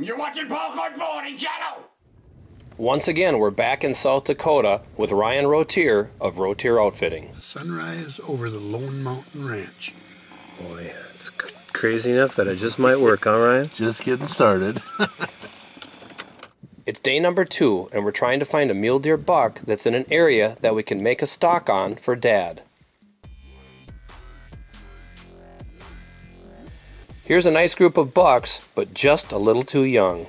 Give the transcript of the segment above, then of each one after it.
And you're watching Paul Cardboard and Jello! Once again, we're back in South Dakota with Ryan Rotier of Rotier Outfitting. Sunrise over the Lone Mountain Ranch. Boy, it's crazy enough that it just might work, huh, Ryan? Just getting started. It's day number 2, and we're trying to find a mule deer buck that's in an area that we can make a stalk on for Dad. Here's a nice group of bucks, but just a little too young.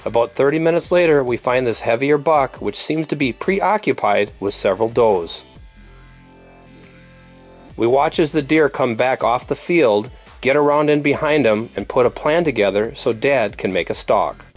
About 30 minutes later, we find this heavier buck, which seems to be preoccupied with several does. We watch as the deer come back off the field, get around in behind him, and put a plan together so Dad can make a stalk.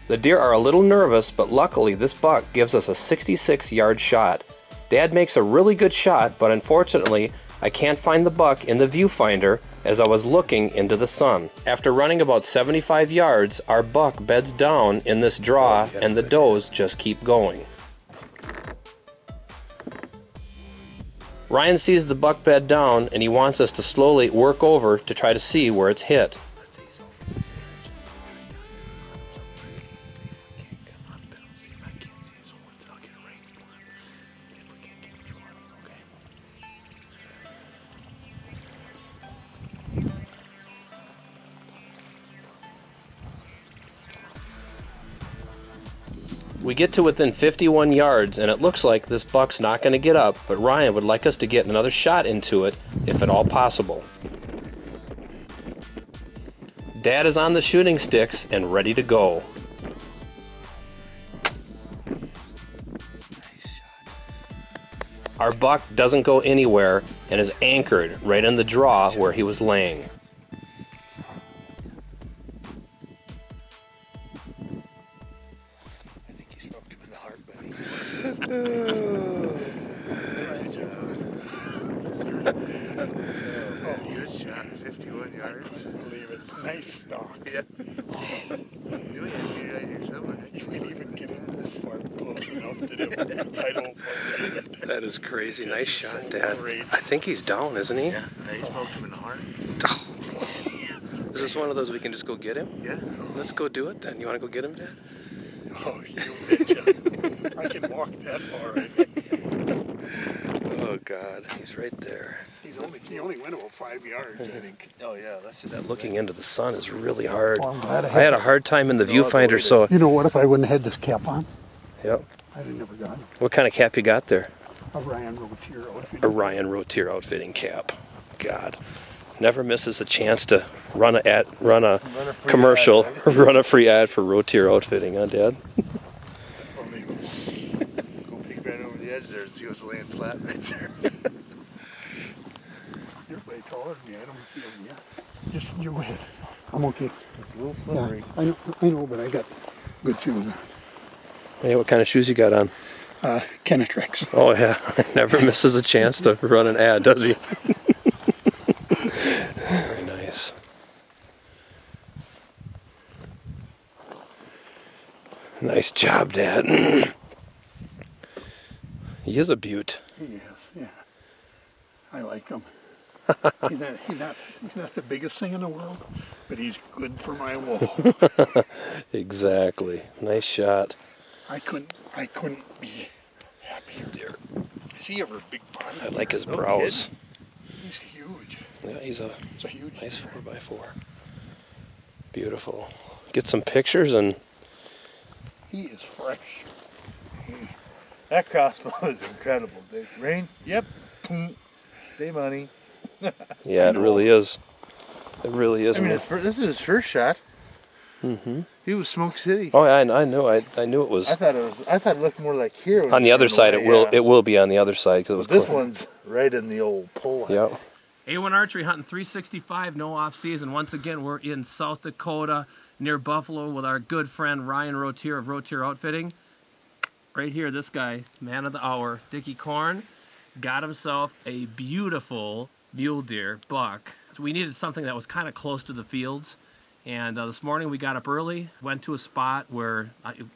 The deer are a little nervous, but luckily this buck gives us a 66-yard shot. Dad makes a really good shot, but unfortunately I can't find the buck in the viewfinder as I was looking into the sun. After running about 75 yards, our buck beds down in this draw and the does just keep going. Ryan sees the buck bed down and he wants us to slowly work over to try to see where it's hit. We get to within 51 yards and it looks like this buck's not going to get up, but Ryan would like us to get another shot into it if at all possible. Dad is on the shooting sticks and ready to go. Our buck doesn't go anywhere and is anchored right in the draw where he was laying. Good shot, 51 yards. Believe it. Nice stalk. Yeah. You ain't get it out here somewhere. You can't even get in this far close enough to do it. I don't believe it. That is crazy. This nice is shot, so Dad. great. I think he's down, isn't he? Yeah, he smoked him in the heart. Is this one of those we can just go get him? Yeah. Let's go do it then. You want to go get him, Dad? Oh, you betcha. I can walk that far, I think. Oh, God. He's right there. He only went about 5 yards, I think. Oh, yeah, that's just... That looking into the sun is really hard. Oh, I'm glad I had a hard time in the viewfinder, so... You know what, if I wouldn't have had this cap on, Yep. I'd have never gotten it. What kind of cap you got there? A Ryan Rotier outfit. A Ryan Rotier Outfitting cap. God. Never misses a chance to run a commercial, run a free ad for Rotier Outfitting, huh, Dad? Go peek right over the edge there and see what's laying flat right there. You're way taller than me. I don't see him yet. Just you go ahead. I'm okay. It's a little slippery. Yeah, I know, but I got good shoes on. Hey, what kind of shoes you got on? Kenetrex. Oh, yeah. Never misses a chance to run an ad, does he? Very nice. Nice job, Dad. He is a beaut. He is, yeah. I like him. He's not the biggest thing in the world, but he's good for my wall. Exactly. Nice shot. I couldn't be happier. Deer. Is he ever a big body? I like his brows. He's huge. Yeah, It's a huge. nice 4x4. Beautiful. Get some pictures and... He is fresh. That crossbow is incredible. Rain? Yep. Day money. Yeah, it really is. It really is. I mean, this is his first shot. Mm-hmm. He was Smoke City. Oh, yeah, I knew it was. I thought it looked more like here. On the other side, it will be on the other side because it was. This one's right in the old pull. Yep. A1 Archery hunting 365, no off season. Once again, we're in South Dakota near Buffalo with our good friend Ryan Rotier of Rotier Outfitting. Right here, this guy, man of the hour, Dickie Korn, got himself a beautiful mule deer buck. So we needed something that was kind of close to the fields, And this morning we got up early, went to a spot where,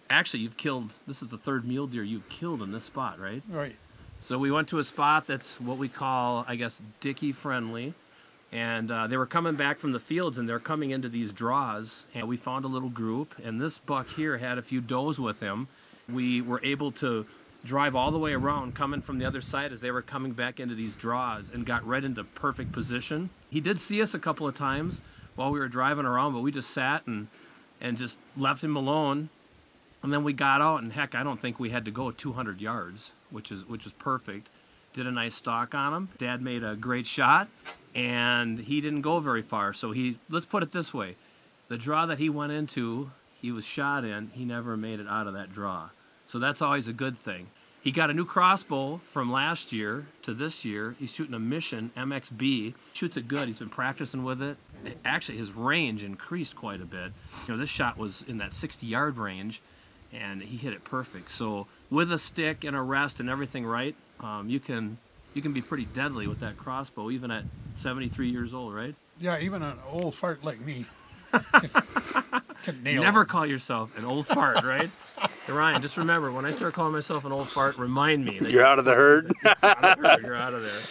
actually you've killed, this is the third mule deer you've killed in this spot, right? Right. So we went to a spot that's what we call, I guess, Dickie friendly. And they were coming back from the fields and they're coming into these draws. And we found a little group, and this buck here had a few does with him. We were able to drive all the way around, coming from the other side as they were coming back into these draws, and got right into perfect position. He did see us a couple of times while we were driving around, but we just sat and just left him alone. And then we got out, and heck, I don't think we had to go 200 yards, which is perfect. Did a nice stalk on him. Dad made a great shot, and he didn't go very far. So let's put it this way, the draw that he went into, he was shot in, he never made it out of that draw. So that's always a good thing. He got a new crossbow from last year to this year. He's shooting a Mission MXB. Shoots it good. He's been practicing with it. Actually, his range increased quite a bit. You know, this shot was in that 60-yard range, and he hit it perfect. So with a stick and a rest and everything right, you can be pretty deadly with that crossbow, even at 73 years old, right? Yeah, even an old fart like me can nail Never him. call yourself an old fart, right? Hey, Ryan, just remember, when I start calling myself an old fart, remind me that You're out of the herd. you're out of there.